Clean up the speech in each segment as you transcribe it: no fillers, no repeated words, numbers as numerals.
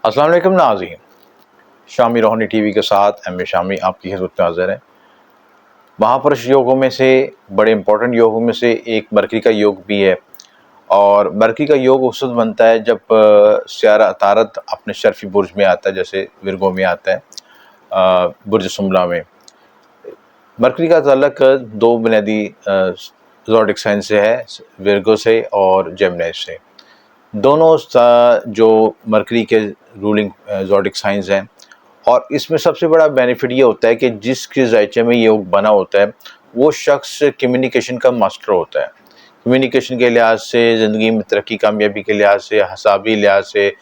अस्सलाम वालेकुम नाज़रीन, शामी रोहानी टीवी के साथ एम ए शामी आपकी खिदमत में हाज़िर है। महापुरुष योगों में से बड़े इंपॉर्टेंट योगों में से एक मरकरी का योग भी है। और मरकरी का योग उस वक्त बनता है जब सियारा अतारत अपने शर्फी बुर्ज में आता है, जैसे विरगो में आता है, बुर्ज सुमला में। मरकरी का ताल्लुक दो बुनियादी ज़ोडिक साइन से है, विरगो से और जेमिनी से। दोनों जो मरकरी के रूलिंग ज़ोडिक साइंस हैं, और इसमें सबसे बड़ा बेनिफिट ये होता है कि जिसके ज़ायचे में योग बना होता है वो शख्स कम्युनिकेशन का मास्टर होता है। कम्युनिकेशन के लिहाज से, ज़िंदगी में तरक्की कामयाबी के लिहाज से, हसाबी लिहाज से,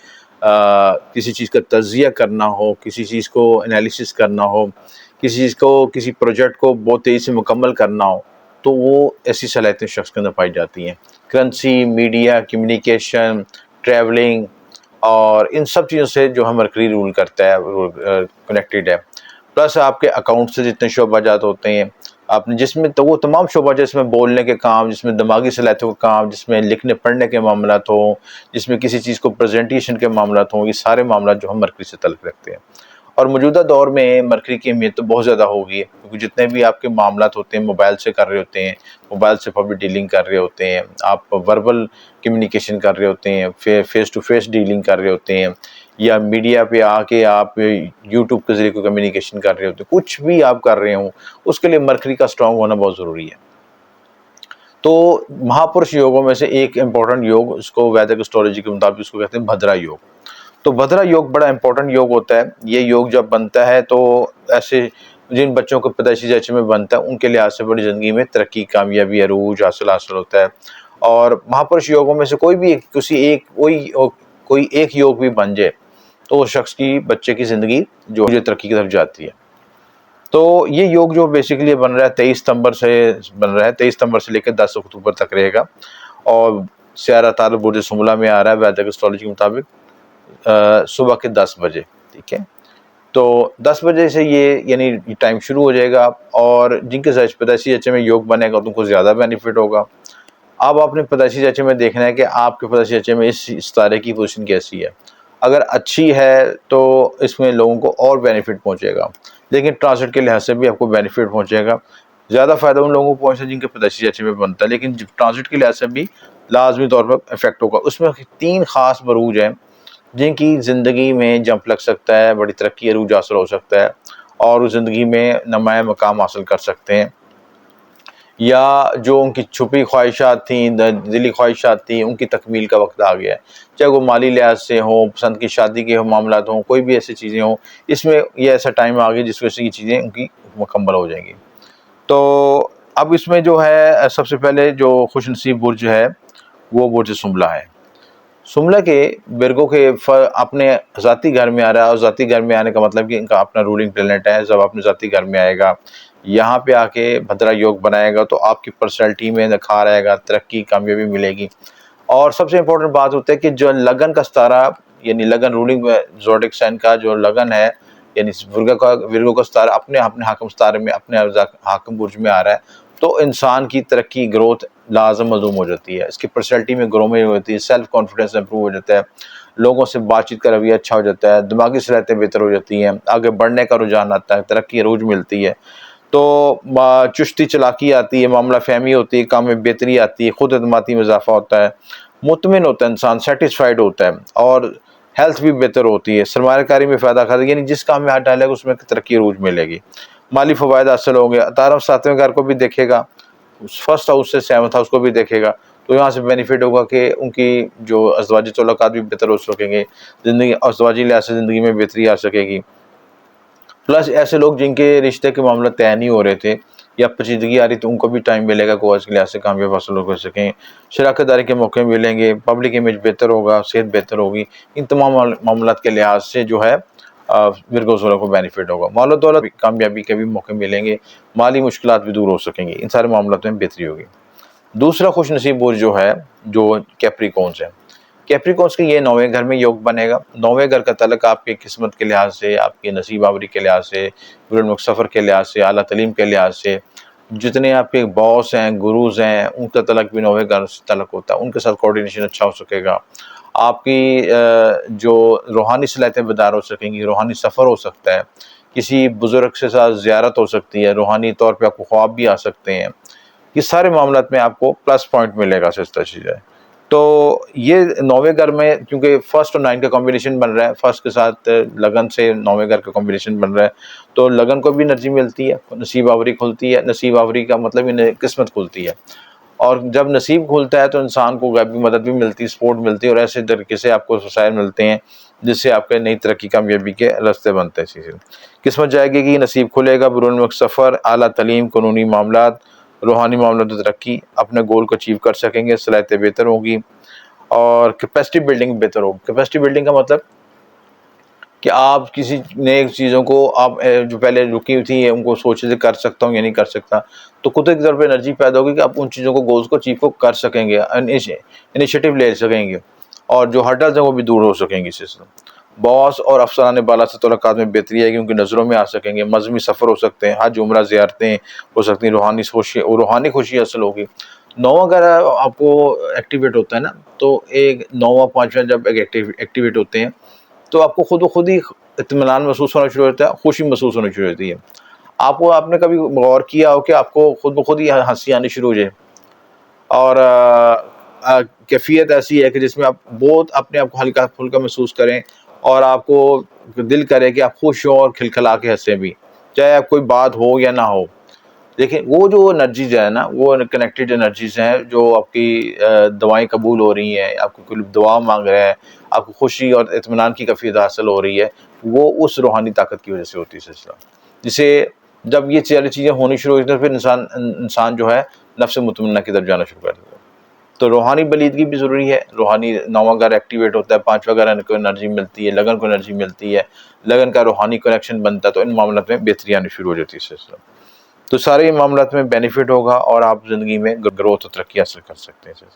किसी चीज़ का तज़िया करना हो, किसी चीज़ को एनालिसिस करना हो, किसी चीज़ को, किसी प्रोजेक्ट को बहुत तेज़ी से मुकम्मल करना हो, तो वो ऐसी सलाहियतें शख्स के अंदर पाई जाती हैं। करेंसी, मीडिया, कम्युनिकेशन, ट्रैवलिंग और इन सब चीज़ों से जो है मरकरी रूल करता है, कनेक्टेड है। प्लस आपके अकाउंट से जितने शोबाजात होते हैं आपने, जिसमें तो वो तमाम शोबा, जिसमें बोलने के काम, जिसमें दिमागी सलाहियतों का काम, जिसमें लिखने पढ़ने के मामलात हों, जिसमें किसी चीज़ को प्रेजेंटेशन के मामलात हों, ये सारे मामलात जो हम मरकरी से तल्लुक़ रखते हैं। और मौजूदा दौर में मरकरी की अहमियत तो बहुत ज़्यादा हो गई है, क्योंकि जितने भी आपके मामलात होते हैं मोबाइल से कर रहे होते हैं, मोबाइल से पब्लिक डीलिंग कर रहे होते हैं, आप वर्बल कम्युनिकेशन कर रहे होते हैं, फेस टू फेस डीलिंग कर रहे होते हैं, या मीडिया पे आके आप यूट्यूब के ज़रिए कोई कम्युनिकेशन कर रहे होते हैं, कुछ भी आप कर रहे हों उसके लिए मरकरी का स्ट्रॉन्ग होना बहुत ज़रूरी है। तो महापुरुष योगों में से एक इम्पॉर्टेंट योग, उसको वैदिक एस्ट्रोलॉजी के मुताबिक उसको कहते हैं भद्रा योग। तो भद्रा योग बड़ा इंपॉर्टेंट योग होता है। ये योग जब बनता है तो ऐसे जिन बच्चों को पैदाइशी ज़ायचे में बनता है उनके लिहाज से बड़ी ज़िंदगी में तरक्की, कामयाबी, अरूज हासिल होता है। और महापुरुष योगों में से कोई एक योग भी बन जाए तो उस शख्स की, बच्चे की ज़िंदगी जो है तरक्की की तरफ जाती है। तो ये योग जो बेसिकली बन रहा है 23 सितंबर से बन रहा है, 23 सितंबर से लेकर 10 अक्टूबर तक रहेगा, और सियारा तारत बुर्ज सुमला में आ रहा है वैदिक एस्ट्रोलॉजी के मुताबिक सुबह के 10 बजे। ठीक है, तो 10 बजे से ये यानी टाइम शुरू हो जाएगा, और जिनके पैदाइशी ज़ायचे में योग बनेगा तो उनको ज़्यादा बेनिफिट होगा। अब आपने पैदाइशी ज़ायचे में देखना है कि आपके पैदाइशी ज़ायचे में इस तारे की पोजीशन कैसी है। अगर अच्छी है तो इसमें लोगों को और बेनिफिट पहुंचेगा, लेकिन ट्रांसिट के लिहाज से भी आपको बेनिफिट पहुंचेगा। ज़्यादा फ़ायदा उन लोगों को पहुंचता है जिनके पैदाइशी ज़ायचे में बनता है, लेकिन ट्रांसिट के लिहाज से भी लाजमी तौर पर इफेक्ट होगा। उसमें 3 ख़ास बरूज हैं जिनकी ज़िंदगी में जंप लग सकता है, बड़ी तरक्की, अरूज हासिल हो सकता है, और उस ज़िंदगी में नुमाया मकाम हासिल कर सकते हैं, या जो उनकी छुपी ख्वाहिशात थी, दिली ख्वाहिशात थी, उनकी तकमील का वक्त आ गया है। चाहे वो माली लिहाज से हो, पसंद की शादी के हो मामलात हों, कोई भी ऐसी चीज़ें हों, इसमें ये ऐसा टाइम आ गया जिस वजह से ये चीज़ें उनकी मुकम्मल हो जाएंगी। तो अब इसमें जो है सबसे पहले जो खुशनसीब बुर्ज है वो बुर्ज सुमला है। सुमला के विरगो के अपने ज़ाती घर में आ रहा है, और ज़ाती घर में आने का मतलब कि इनका अपना रूलिंग प्लेनेट है। जब अपने ज़ाती घर में आएगा, यहाँ पे आके भद्रा योग बनाएगा, तो आपकी पर्सनैलिटी में निखार आएगा, तरक्की, कामयाबी मिलेगी। और सबसे इम्पोर्टेंट बात होता है कि जो लगन का सितारा, यानी लगन रूलिंग ज़ोडिक साइन का जो लगन है, यानी विरगो का सितारा अपने हाकिम सितारे में, अपने हाकिम बुर्ज में आ रहा है, तो इंसान की तरक्की, ग्रोथ लाज़म मज़ूम हो जाती है। इसकी पर्सनैलिटी में ग्रोमिंग होती है, सेल्फ कॉन्फिडेंस इंप्रूव हो जाता है, लोगों से बातचीत का रवैया अच्छा हो जाता है, दिमागी सलाहियतें बेहतर हो जाती हैं, आगे बढ़ने का रुझान आता है, तरक्की अरूज मिलती है। तो चुस्ती चलाकी आती है, मामला फ़हमी होती है, काम में बेहतरी आती है, खुद एतमादी में इज़ाफ़ा होता है, मुतमिन होता है इंसान, सेटिस्फाइड होता है, और हेल्थ भी बेहतर होती है, सरमायाकारी में फ़ायदा खाता है, यानी जिस काम में हाथ डालेगा उसमें तरक्की अरूज मिलेगी, माली फ़वायद हासिल होंगे। 18 7वें घर को भी देखेगा, फर्स्ट हाउस से 7th हाउस को भी देखेगा, तो यहाँ से बेनिफिट होगा कि उनकी जो अज़वाजी तल्लुकात भी बेहतर हो सकेंगे, ज़िंदगी अज़वाजी लिहाज से ज़िंदगी में बेहतरी आ सकेगी। प्लस ऐसे लोग जिनके रिश्ते के मामला तय नहीं हो रहे थे या पेचीदगी आ रही, तो उनको भी टाइम मिलेगा कि वो इसके लिहाज से कामयाब हासिल कर सकें, शराकतदारी के मौके मिलेंगे, पब्लिक इमेज बेहतर होगा, सेहत बेहतर होगी। इन तमाम मामलात के लिहाज से जो है विरगो ज़ोला को बेनिफिट होगा। मालो दौलत, कामयाबी के भी मौके मिलेंगे, माली मुश्किलात भी दूर हो सकेंगी, इन सारे मामलात में बेहतरी होगी। दूसरा खुशनसीब बुर्ज जो है, जो कैप्रिकॉन्स है, कैप्रिकॉन्स के ये 9वें घर में योग बनेगा। 9वें घर का तल्लुक आपकी किस्मत के लिहाज से, आपकी नसीब आवरी के लिहाज से, सफ़र के लिहाज से, आला तलीम के लिहाज से, जितने आपके बॉस हैं, गुरुज़ हैं, उनका तल्लुक भी 9वें घर से तल्लुक होता है, उनके साथ कोऑर्डिनेशन अच्छा हो सकेगा। आपकी जो रूहानी सलाहियतें बेदार हो सकेंगी, रूहानी सफ़र हो सकता है, किसी बुज़ुर्ग के साथ ज़ियारत हो सकती है, रूहानी तौर पे आपको ख्वाब भी आ सकते हैं। ये सारे मामलात में आपको प्लस पॉइंट मिलेगा सिलसिला चीज़ है। तो ये 9वें घर में क्योंकि फर्स्ट और 9 का कॉम्बिनेशन बन रहा है, फर्स्ट के साथ लगन से 9वें घर का कॉम्बिनेशन बन रहा है, तो लगन को भी एनर्जी मिलती है, नसीब आवरी खुलती है। नसीब आवरी का मतलब इन्हें किस्मत खुलती है, और जब नसीब खुलता है तो इंसान को गैबी मदद भी मिलती है, सपोर्ट मिलती है, और ऐसे तरीके से आपको वसाइल मिलते हैं जिससे आपके नई तरक्की कामयाबी के रास्ते बनते हैं। चीज़ें किस्मत जाएगी कि नसीब खुलेगा, बैरून मुल्क सफ़र, आला तलीम, कानूनी मामलात, रूहानी मामलों में तरक्की, अपने गोल को अचीव कर सकेंगे, सलाहियतें बेहतर होंगी और कैपेसिटी बिल्डिंग बेहतर होगी। कैपेसिटी बिल्डिंग का मतलब कि आप किसी नए चीज़ों को आप जो पहले रुकी हुई थी उनको सोचे से कर सकता हूँ या नहीं कर सकता, तो खुद एक तरफ एनर्जी पैदा होगी कि आप उन चीज़ों को, गोल्स को अचीव को कर सकेंगे, इनिशिएटिव ले सकेंगे, और जो हर्डल्स हैं वो भी दूर हो सकेंगी इससे। बॉस और अफसरान बाला से तल्लुकात में बेहतरी आएगी, उनकी नज़रों में आ सकेंगे, मज़हबी सफ़र हो सकते हैं, हज उम्रा ज़ियारतें हो सकती हैं, रूहानी खुशी हासिल होगी। 9वां घर आपको एक्टिवेट होता है ना, तो एक 9वां 5वां जब एक्टिवेट होते हैं तो आपको खुद ब खुद ही इत्मीनान महसूस होना शुरू होता है, खुशी महसूस होनी शुरू होती है। आपने कभी गौर किया हो कि आपको खुद ब खुद ही हँसी आनी शुरू हो जाए, और कैफ़ियत ऐसी है कि जिसमें आप बहुत अपने आप को हल्का-फुल्का महसूस करें, और आपको दिल करे कि आप खुश हों और खिलखिला के हँसें भी, चाहे आप कोई बात हो या ना हो। देखिए, वो जो एनर्जीज़ है ना, वो कनेक्टेड एनर्जीज़ हैं जो आपकी दुआएँ कबूल हो रही हैं, आपको कोई दुआ माँग रहा है, आपको खुशी और इत्मीनान की कैफ़ियत हासिल हो रही है, वो उस रूहानी ताकत की वज़ह से होती है सिलसिला। जिसे जब ये सारी चीज़ें होनी शुरू होती हैं, तो फिर इंसान जो है नफ्स मुतमन्ना की तरफ जाना शुरू कर देता है। तो रूहानी बलीदगी भी ज़रूरी है, रूहानी 9वां घर एक्टिवेट होता है, 5वां घर को एनर्जी मिलती है, लगन को एनर्जी मिलती है, लगन का रूहानी कनेक्शन बनता है, तो इन मामलात में बेहतरी आनी शुरू हो जाती है सिलसिला। तो सारे मामलात में बेनिफिट होगा और आप ज़िंदगी में ग्रोथ और तरक्की हासिल कर सकते हैं।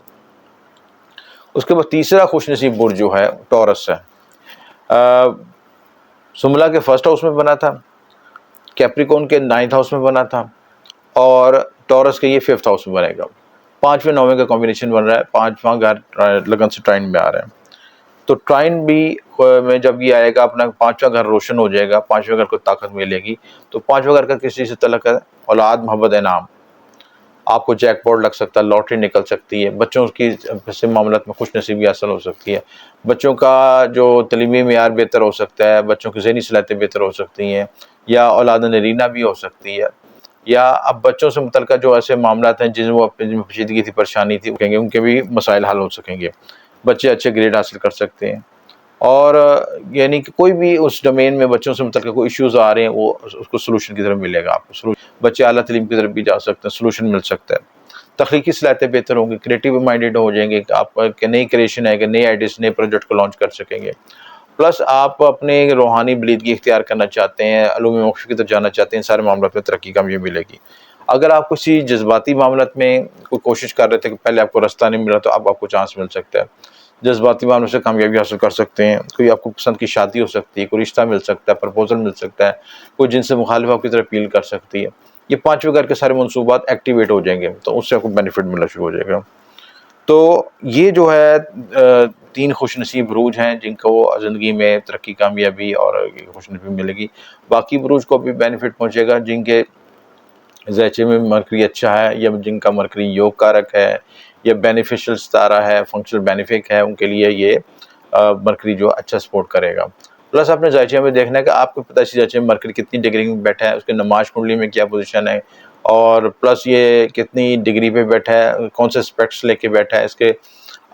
उसके बाद तीसरा खुशनसीब बुर्ज जो है टॉरस है। सुमला के फर्स्ट हाउस में बना था, कैप्रिकॉर्न के 9th हाउस में बना था, और टॉरस के ये 5th हाउस में बनेगा। 5वें 9वें का कॉम्बिनेशन बन रहा है, 5वां घर लगन से ट्राइन में आ रहा है। तो ट्राइन भी में जब ये आएगा, अपना 5वां घर रोशन हो जाएगा, 5वें घर को ताकत मिलेगी। तो 5वां घर का किस चीज़ से तल्लुक है? औलाद, मोहब्बत, इनाम। आपको जैकपॉट लग सकता है, लॉटरी निकल सकती है, बच्चों की ऐसे मामलात में खुशनसीबी हासिल हो सकती है, बच्चों का जो तलीमी मेयार बेहतर हो सकता है, बच्चों की ज़हनी सलाहियतें बेहतर हो सकती हैं, या औलाद नरीना भी हो सकती है, या अब बच्चों से मुतल्लिक़ जो ऐसे मामलात हैं जिनमें पेचीदगी थी, परेशानी थी, कहेंगे उनके भी मसाइल हल हो सकेंगे। बच्चे अच्छे ग्रेड हासिल कर सकते हैं, और यानी कि कोई भी उस डोमेन में बच्चों से मुतल्लिक़ कोई इश्यूज़ आ रहे हैं, वो उसको सॉल्यूशन की तरफ मिलेगा आपको। बच्चे आला तालीम की तरफ भी जा सकते हैं, सॉल्यूशन मिल सकता है। तख्लीकी सलाहियतें बेहतर होंगी, क्रिएटिव माइंडेड हो जाएंगे, आप नई क्रिएशन आएगा, नए आइडियाज़, नए प्रोजेक्ट को लॉन्च कर सकेंगे। प्लस आप अपने रूहानी बलीदगी इख्तियार करना चाहते हैं, अलूम मोक्ष की तरफ जाना चाहते हैं, सारे मामलों में तरक्की कामयाबी मिलेगी। अगर आप किसी जज्बाती मामलत में कोई कोशिश कर रहे थे कि पहले आपको रास्ता नहीं मिला, तो अब आपको चांस मिल सकता है, जज्बाती मामलों से कामयाबी हासिल कर सकते हैं। कोई आपको पसंद की शादी हो सकती है, कोई रिश्ता मिल सकता है, प्रपोजल मिल सकता है, कोई जिनसे मुखालिफ आपकी तरफ अपील कर सकती है। ये 5वें घर के सारे मनसूबात एक्टिवेट हो जाएंगे, तो उससे आपको बेनिफिट मिलना शुरू हो जाएगा। तो ये जो है 3 खुशनसीब बुरूज हैं जिनको ज़िंदगी में तरक्की, कामयाबी और खुशनसीबी मिलेगी। बाकी बुरूज को भी बेनिफिट पहुँचेगा जिनके ज़ैचे में मरकरी अच्छा है, या जिनका मरकरी योग कारक है, या बेनिफिशियल सितारा है, फंक्शनल बेनिफिक है, उनके लिए ये मरकरी जो अच्छा सपोर्ट करेगा। प्लस अपने ज़ायचे में देखना है कि आपको पता है ज़ायचे में मरकरी कितनी डिग्री में बैठा है, उसके नमाज कुंडली में क्या पोजीशन है, और प्लस ये कितनी डिग्री पे बैठा है, कौन से एस्पेक्ट्स लेके बैठा है, इसके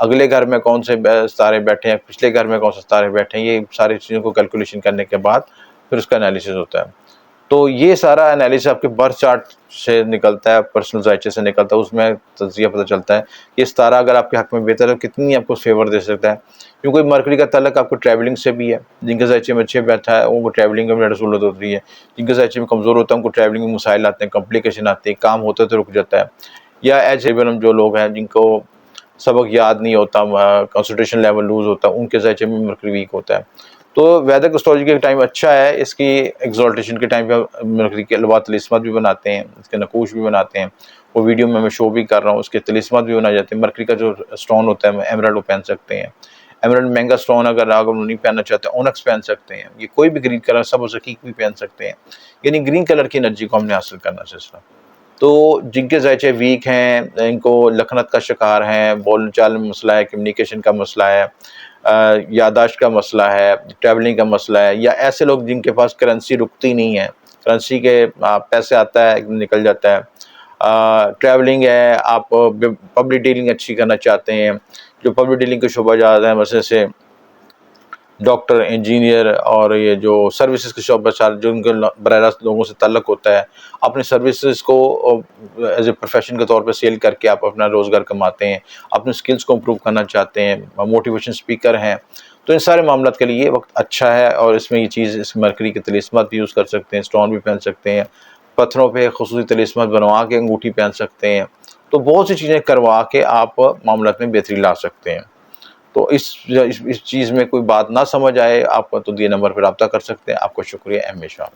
अगले घर में कौन से सितारे बैठे हैं, पिछले घर में कौन से सितारे बैठे हैं, ये सारी चीज़ों को कैलकुलेशन करने के बाद फिर उसका एनालिसिस होता है। तो ये सारा एनालिसिस आपके बर्थ चार्ट से निकलता है, पर्सनल ज़ायचे से निकलता है, उसमें तज़किया पता चलता है कि सितारा अगर आपके हक़ में बेहतर है तो कितनी आपको फ़ेवर दे सकता है। क्योंकि मरकरी का तल्लुक आपको ट्रैवलिंग से भी है, जिनके ज़ायचे में अच्छे बैठा है उनको ट्रैवलिंग में ज़्यादा सहूलत होती है, जिनके ज़ायचे में कमज़ोर होता है उनको ट्रैवलिंग में मसाइल आते हैं, कॉम्प्लिकेशन आती है, काम होते तो रुक जाता है, या एज इवन जो लोग हैं जिनको सबक याद नहीं होता, कंसंट्रेशन लेवल लूज़ होता है, उनके ज़ायचे में मरकरी वीक होता है। तो वैदिक एस्ट्रोलॉजी के टाइम अच्छा है, इसकी एक्सॉल्टेशन के टाइम पे मरकरी के अलावा तिलिस्मात भी बनाते हैं, इसके नकूश भी बनाते हैं, वो वीडियो में मैं शो भी कर रहा हूँ, उसके तिलिस्मात भी बनाए जाते हैं। मरकरी का जो स्टोन होता है एमराल्ड वो पहन सकते हैं, एमराल्ड महंगा स्टोन अगर नहीं पहनना चाहते, ओनक्स पहन सकते हैं। ये कोई भी ग्रीन कलर, सब रकीक भी पहन सकते हैं। यानी ग्रीन कलर की एनर्जी को हमने हासिल करना सिलसिला। तो जिनके ज़ायचे वीक हैं, इनको लखनत का शिकार हैं, बोलचाल में मसला है, कम्युनिकेशन का मसला है, याददाश्त का मसला है, ट्रैवलिंग का मसला है, या ऐसे लोग जिनके पास करेंसी रुकती नहीं है, करेंसी के पैसे आता है निकल जाता है, ट्रैवलिंग है, आप पब्लिक डीलिंग अच्छी करना चाहते हैं, जो पब्लिक डीलिंग के शोबा ज़्यादा है, जैसे डॉक्टर, इंजीनियर और ये जो सर्विसेज के शोबे जो उनके बराह रास्त लोगों से ताल्लुक़ होता है, अपने सर्विसेज को एज ए प्रोफेशन के तौर पे सेल करके आप अपना रोज़गार कमाते हैं, अपने स्किल्स को इम्प्रूव करना चाहते हैं, मोटिवेशन स्पीकर हैं, तो इन सारे मामलात के लिए ये वक्त अच्छा है। और इसमें ये चीज़, इस मरकरी के तिलिस्मात भी यूज़ कर सकते हैं, स्टोन भी पहन सकते हैं, पत्थरों पे खुसूसी तिलिस्मात बनवा के अंगूठी पहन सकते हैं। तो बहुत सी चीज़ें करवा के आप मामलात में बेहतरी ला सकते हैं। तो इस चीज़ में कोई बात ना समझ आए आपको, तो दिए नंबर पर राब्ता कर सकते हैं। आपका शुक्रिया, अहमद शाह।